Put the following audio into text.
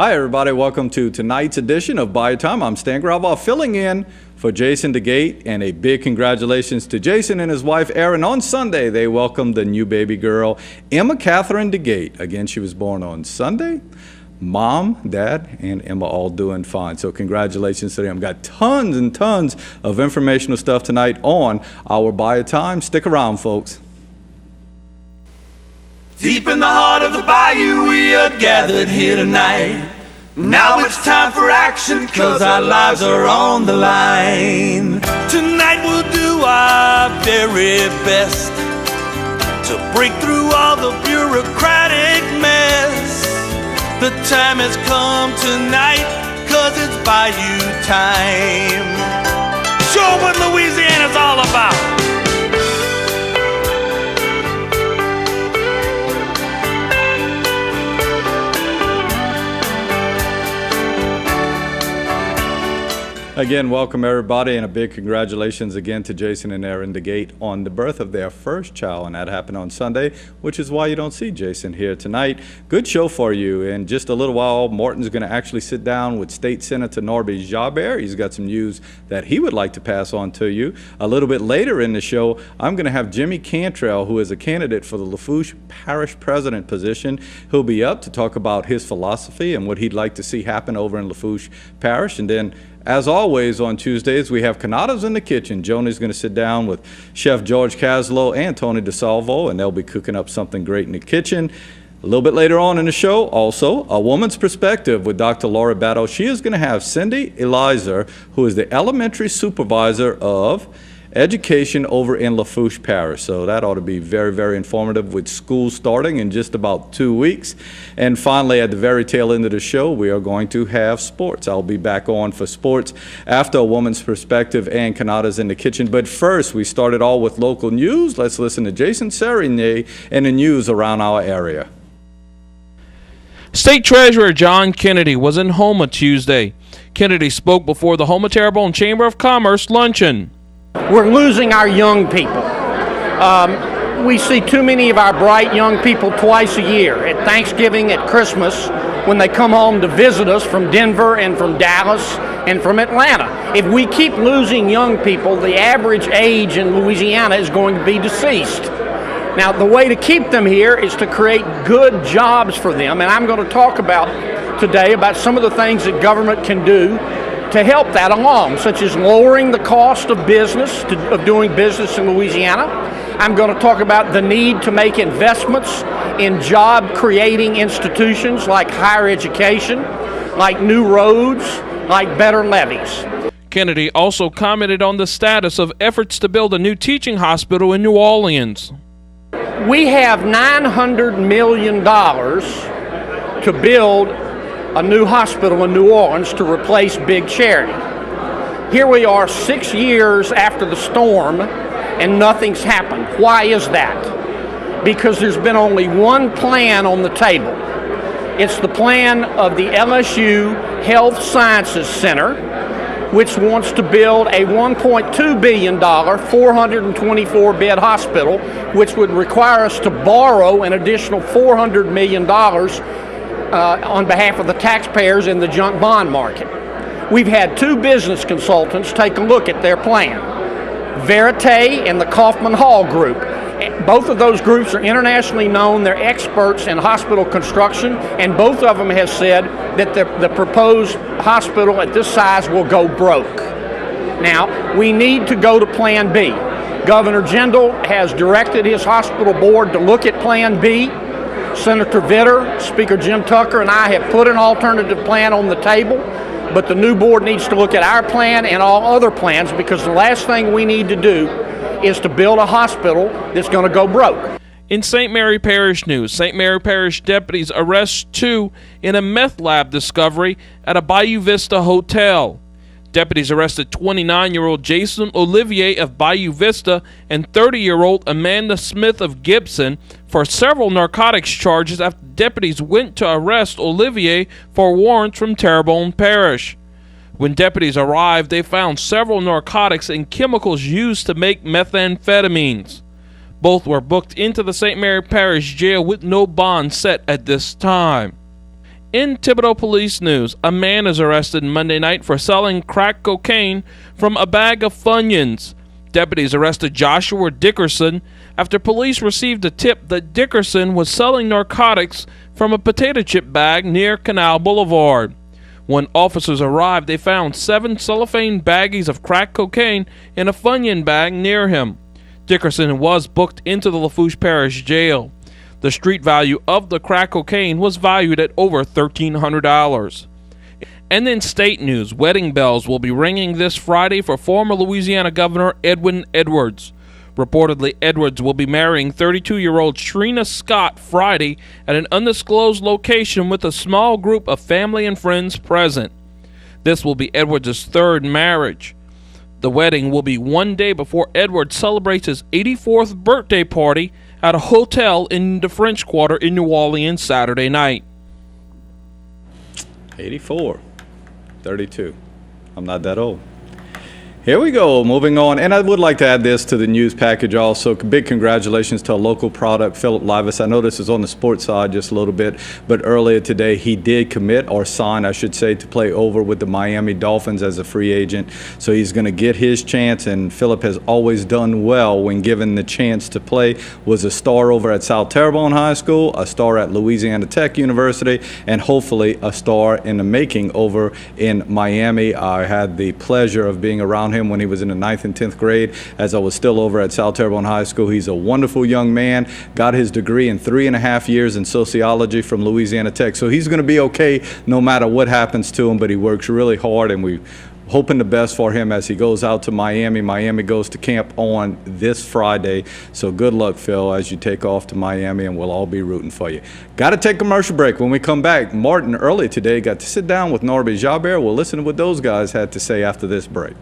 Hi, everybody. Welcome to tonight's edition of Bayou Time. I'm Stan Gravois, filling in for Jason DeGate, and a big congratulations to Jason and his wife, Erin. On Sunday, they welcomed the new baby girl, Emma Catherine DeGate. Again, she was born on Sunday. Mom, Dad, and Emma all doing fine. So congratulations to them. Got tons and tons of informational stuff tonight on our Bayou Time. Stick around, folks. Deep in the heart of the bayou, we are gathered here tonight. Now it's time for action, 'cause our lives are on the line. Tonight we'll do our very best to break through all the bureaucratic mess. The time has come tonight, 'cause it's Bayou time. Show what Louisiana's all about. Again, welcome everybody, and a big congratulations again to Jason and Erin DeGate on the birth of their first child, and that happened on Sunday, which is why you don't see Jason here tonight. Good show for you. In just a little while, Morton's going to actually sit down with State Senator Norby Jabert. He's got some news that he would like to pass on to you. A little bit later in the show, I'm going to have Jimmy Cantrell, who is a candidate for the Lafourche Parish President position. He'll be up to talk about his philosophy and what he'd like to see happen over in Lafourche Parish. And then, as always, on Tuesdays, we have Canadas in the Kitchen. Joni's going to sit down with Chef George Caslow and Tony DeSalvo, and they'll be cooking up something great in the kitchen. A little bit later on in the show, also, A Woman's Perspective with Dr. Laura Battle. She is going to have Cindy Eliza, who is the elementary supervisor of education over in Lafourche Parish. So that ought to be very, very informative, with school starting in just about 2 weeks. And finally, at the very tail end of the show, we are going to have sports. I'll be back on for sports after A Woman's Perspective and Canadas in the Kitchen. But first, we started all with local news. Let's listen to Jason Serigny and the news around our area. State Treasurer John Kennedy was in Houma Tuesday. Kennedy spoke before the Houma Terrebonne Chamber of Commerce Luncheon. We're losing our young people. We see too many of our bright young people twice a year, at Thanksgiving, at Christmas, when they come home to visit us from Denver and from Dallas and from Atlanta. If we keep losing young people, the average age in Louisiana is going to be deceased. Now, the way to keep them here is to create good jobs for them, and I'm going to talk today about some of the things that government can do to help that along, such as lowering the cost of business, of doing business in Louisiana. I'm going to talk about the need to make investments in job-creating institutions like higher education, like new roads, like better levees. Kennedy also commented on the status of efforts to build a new teaching hospital in New Orleans. We have $900 million to build a new hospital in New Orleans to replace Big Charity. Here we are 6 years after the storm and nothing's happened. Why is that? Because there's been only one plan on the table. It's the plan of the LSU Health Sciences Center, which wants to build a $1.2 billion 424-bed hospital, which would require us to borrow an additional $400 million on behalf of the taxpayers in the junk bond market. We've had two business consultants take a look at their plan, Verite and the Kaufman Hall Group. Both of those groups are internationally known. They're experts in hospital construction, and both of them have said that the proposed hospital at this size will go broke. Now, we need to go to Plan B. Governor Jindal has directed his hospital board to look at Plan B. Senator Vitter, Speaker Jim Tucker, and I have put an alternative plan on the table, but the new board needs to look at our plan and all other plans, because the last thing we need to do is to build a hospital that's going to go broke. In St. Mary Parish news, St. Mary Parish deputies arrest two in a meth lab discovery at a Bayou Vista hotel. Deputies arrested 29-year-old Jason Olivier of Bayou Vista and 30-year-old Amanda Smith of Gibson for several narcotics charges after deputies went to arrest Olivier for warrants from Terrebonne Parish. When deputies arrived, they found several narcotics and chemicals used to make methamphetamines. Both were booked into the St. Mary Parish jail with no bond set at this time. In Thibodaux police news, a man is arrested Monday night for selling crack cocaine from a bag of Funyuns. Deputies arrested Joshua Dickerson after police received a tip that Dickerson was selling narcotics from a potato chip bag near Canal Boulevard. When officers arrived, they found 7 cellophane baggies of crack cocaine in a Funyun bag near him. Dickerson was booked into the Lafourche Parish jail. The street value of the crack cocaine was valued at over $1,300. And in state news, wedding bells will be ringing this Friday for former Louisiana Governor Edwin Edwards. Reportedly, Edwards will be marrying 32-year-old Trina Scott Friday at an undisclosed location with a small group of family and friends present. This will be Edwards' 3rd marriage. The wedding will be one day before Edwards celebrates his 84th birthday party at a hotel in the French Quarter in New Orleans Saturday night. 84. 32. I'm not that old. Here we go, moving on. And I would like to add this to the news package also. Big congratulations to a local product, Philip Livis. I know this is on the sports side just a little bit, but earlier today he did commit, or sign, I should say, to play over with the Miami Dolphins as a free agent. So he's going to get his chance, and Philip has always done well when given the chance to play. Was a star over at South Terrebonne High School, a star at Louisiana Tech University, and hopefully a star in the making over in Miami. I had the pleasure of being around him when he was in the 9th and 10th grade as I was still over at South Terrebonne High School. He's a wonderful young man, got his degree in 3.5 years in sociology from Louisiana Tech. So he's going to be okay no matter what happens to him, but he works really hard, and we're hoping the best for him as he goes out to Miami. Miami goes to camp on this Friday. So good luck, Phil, as you take off to Miami, and we'll all be rooting for you. Got to take a commercial break. When we come back, Martin early today got to sit down with Norbert Jabert. We'll listen to what those guys had to say after this break.